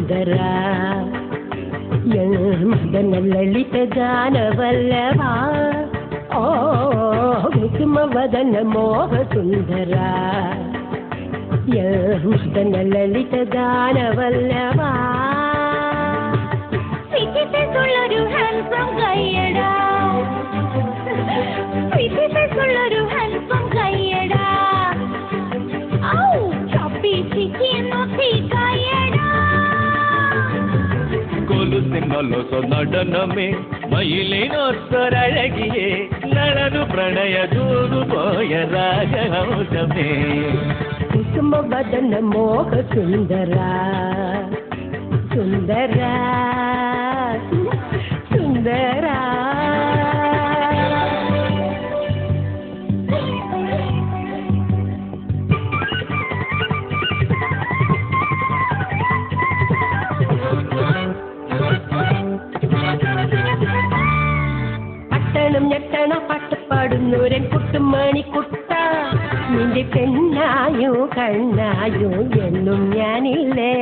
ಸುಂದರ ಮದನ ಲಲಿತ ಗಾನ ವಲ್ಲಭ ಓ ಕುಸುಮ ವದನ ಮೋಹ ಸುಂದರ ಮದನ ಲಲಿತ ಗಾನ ವಲ್ಲಭ ഒരു ഹാൻസം കയ്യടാ ഒരു ഹാൻസം കയ്യടാ ഔ ചപ്പി ചിക്കിനോ തീകയടാ കൊലുസിനൊലോ നടനമേ മയിലിനൊത്തരഴകിയേ നളനു പ്രണയ ദൂതു പോയ രാജഹംസമേ കുസുമ വദന മോഹ സുന്ദര സുന്ദര സുന്ദര പട്ടണം ഞെട്ടണം പാട്ടുപാടുന്നൂരൻ കുട്ടുമണിക്കുട്ട നിന്റെ പെണ്ണായോ കണ്ണായോ എന്നും ഞാനില്ലേ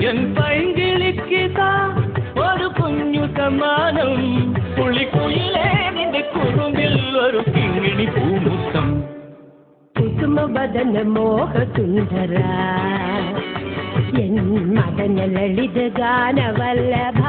എൻ പൈങ്കിളിക്കിതാ ഒരു കുഞ്ഞു സമ്മാനം പുളിക്കുയിലേ നിന്റെ കുറുമ്പിൽ ഒരു കിങ്ങിണി പൂമുത്തം കുസുമ വദന മോഹ സുന്ദര എൻ മദന ലളിത ഗാന വല്ലഭ